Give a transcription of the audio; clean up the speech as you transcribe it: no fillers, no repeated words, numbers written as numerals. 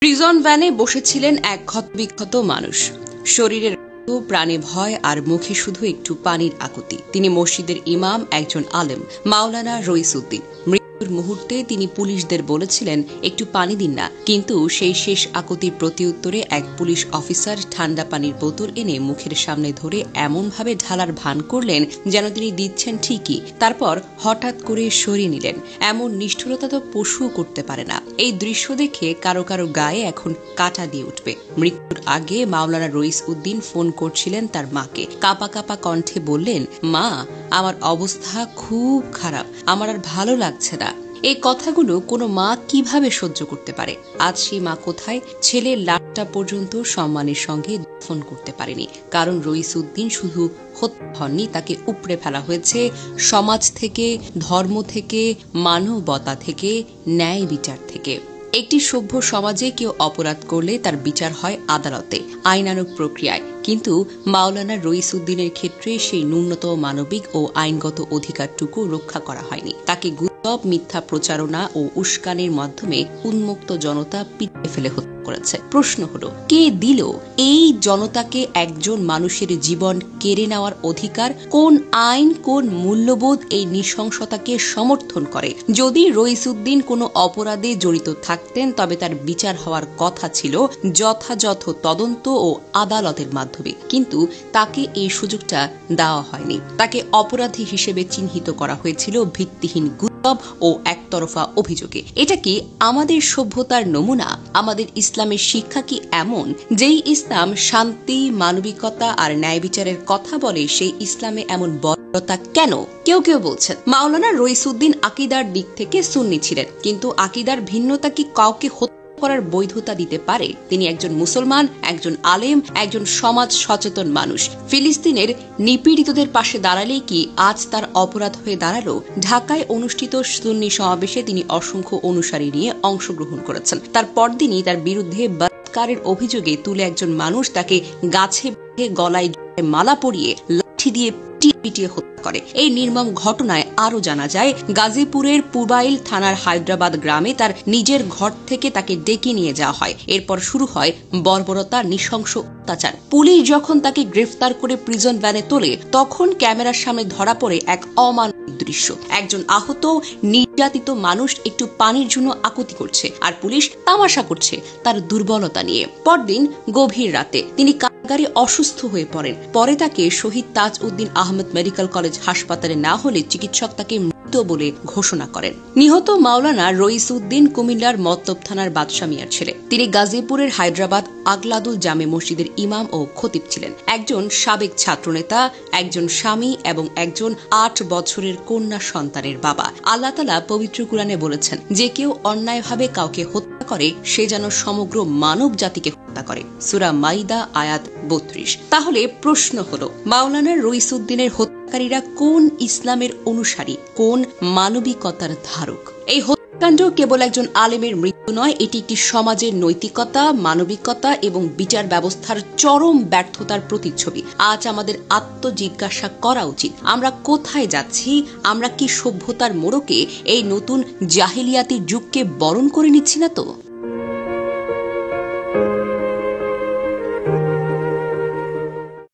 Prison ভ্যানে বসেছিলেন এক ক্ষতবিক্ষত মানুষ। শরীরের প্রাণে ভয় আর মুখে শুধু একটু পানির আকুতি। তিনি মসজিদের ইমাম, একজন আলেম, মাওলানা রইসউদ্দিন। মৃত্যুর মুহূর্তে তিনি পুলিশদের বলেছিলেন, একটু পানি দিন না। কিন্তু সেই শেষ আকুতির প্রতিউত্তরে এক পুলিশ অফিসার ঠান্ডা পানির বোতল এনে মুখের সামনে ধরে এমনভাবে ঢালার ভান করলেন যেন তিনি দিচ্ছেন ঠিকই, তারপর হঠাৎ করে সরিয়ে নিলেন। এমন নিষ্ঠুরতা তো পশুও করতে পারে না। এই দৃশ্য দেখে কারো কারো গায়ে এখন কাঁটা দিয়ে উঠবে। মৃত্যুর আগে মাওলানা রইসউদ্দিন ফোন করছিলেন তার মাকে। কাঁপা কাঁপা কণ্ঠে বললেন, মা, আমার অবস্থা খুব খারাপ, আমার আর ভালো লাগছে না। এই কথাগুলো কোনো মা কিভাবে সহ্য করতে পারে? আজ সেই মা কোথায়? ছেলের লাশটা পর্যন্ত সম্মানের সঙ্গে দাফন করতে পারেনি, কারণ রইসউদ্দিন শুধু হত্যা হননি, তাকে উপড়ে ফেলা হয়েছে সমাজ থেকে, ধর্ম থেকে, মানবতা থেকে, ন্যায় বিচার থেকে। একটি সভ্য সমাজে কেউ অপরাধ করলে তার বিচার হয় আদালতে, আইনানুগ প্রক্রিয়ায়। কিন্তু মাওলানা রইসউদ্দিনের ক্ষেত্রে সেই ন্যূনতম মানবিক ও আইনগত অধিকারটুকু রক্ষা করা হয়নি। তাকে গুজব, মিথ্যা প্রচারণা ও উস্কানির মাধ্যমে উন্মুক্ত জনতা পিটিয়ে ফেলে হত্যা করেছে। প্রশ্ন হলো, কে দিল এই জনতাকে একজন মানুষের জীবন কেড়ে নেওয়ার অধিকার? কোন আইন, কোন মূল্যবোধ এই নৃশংসতাকে সমর্থন করে? যদি রইসউদ্দিন কোনো অপরাধে জড়িত থাকতেন, তবে তার বিচার হওয়ার কথা ছিল যথাযথ তদন্ত ও আদালতের মাধ্যমে। কিন্তু তাকে এই সুযোগটা দেওয়া হয়নি। তাকে অপরাধী হিসেবে চিহ্নিত করা হয়েছিল ভিত্তিহীন গুজব ও একতরফা অভিযোগে। এটা কি আমাদের সভ্যতার নমুনা? আমাদের ইসলামের শিক্ষা কি এমন? যেই ইসলাম শান্তি, মানবিকতা আর ন্যায় বিচারের কথা বলে, সেই ইসলামে এমন বর্বরতা কেন? কেউ কেউ বলছেন, মাওলানা রইসউদ্দিন আকীদার দিক থেকে সুন্নি ছিলেন, কিন্তু আকীদার ভিন্নতা কি কাউকে করার বৈধতা দিতে পারে? তিনি একজন মুসলমান, একজন আলেম, একজন সমাজ সচেতন মানুষ। ফিলিস্তিনের নিপীড়িতদের পাশে দাঁড়ালেই কি আজ তার অপরাধ হয়ে দাঁড়ালো? ঢাকায় অনুষ্ঠিত সুন্নি সমাবেশে তিনি অসংখ্য অনুসারী নিয়ে অংশগ্রহণ করেছেন। তার পরদিনই তার বিরুদ্ধে বলাৎকারের অভিযোগে তুলে একজন মানুষ তাকে গাছে বেঁধে গলায় মালা পরিয়ে লাঠি দিয়ে পিটিয়ে হত্যা করে। এই নির্মম ঘটনায় আরো জানা যায়, গাজীপুরের পুবাইল থানার হায়দ্রাবাদ গ্রামে তার নিজের ঘর থেকে তাকে ডেকে নিয়ে যাওয়া হয়। এরপর শুরু হয় বর্বরতা, নৃশংস অত্যাচার। পুলিশ যখন তাকে গ্রেফতার করে প্রিজন ভ্যানে তোলে, তখন ক্যামেরার সামনে ধরা পড়ে এক অমানবিক দৃশ্য। একজন আহত, নির্যাতিত মানুষ একটু পানির জন্য আকুতি করছে, আর পুলিশ তামাশা করছে তার দুর্বলতা নিয়ে। পরদিন গভীর রাতে তিনি কারাগারে অসুস্থ হয়ে পড়েন। পরে তাকে শহীদ তাজউদ্দিন আহমেদ মেডিকেল কলেজ হাসপাতালে না হলে চিকিৎসক তাকে মৃত বলে ঘোষণা করেন। নিহত মাওলানা রইসউদ্দিন কুমিল্লার মতলব থানার বাদশা মিয়ার ছেলে। তিনি গাজীপুরের হায়দ্রাবাদ আগলাদুল জামে মসজিদের ইমাম ও খতিব ছিলেন। একজন সাবেক ছাত্রনেতা, একজন স্বামী এবং একজন 8 বছরের কন্যা সন্তানের বাবা। আল্লাহ তাআলা পবিত্র কুরআনে বলেছেন, যে কেউ অন্যায়ভাবে কাউকে হত্যা করে, সে যেন সমগ্র মানব জাতিকে হত্যা করে। সূরা মাইদা আয়াত 32। তাহলে প্রশ্ন হলো, মাওলানা রইসউদ্দিনের হত্যাকারীরা কোন ইসলামের অনুসারী, কোন মানবিকতার ধারক? এই হত্যাকাণ্ড কেবল একজন আলেমের মৃত্যু নয়, এটি একটি সমাজের নৈতিকতা, মানবিকতা এবং বিচার ব্যবস্থার চরম ব্যর্থতার প্রতিচ্ছবি। আজ আমাদের আত্মজিজ্ঞাসা করা উচিত, আমরা কোথায় যাচ্ছি? আমরা কি সভ্যতার মোড়কে, এই নতুন জাহিলিয়াতির যুগকে বরণ করে নিচ্ছি না তো?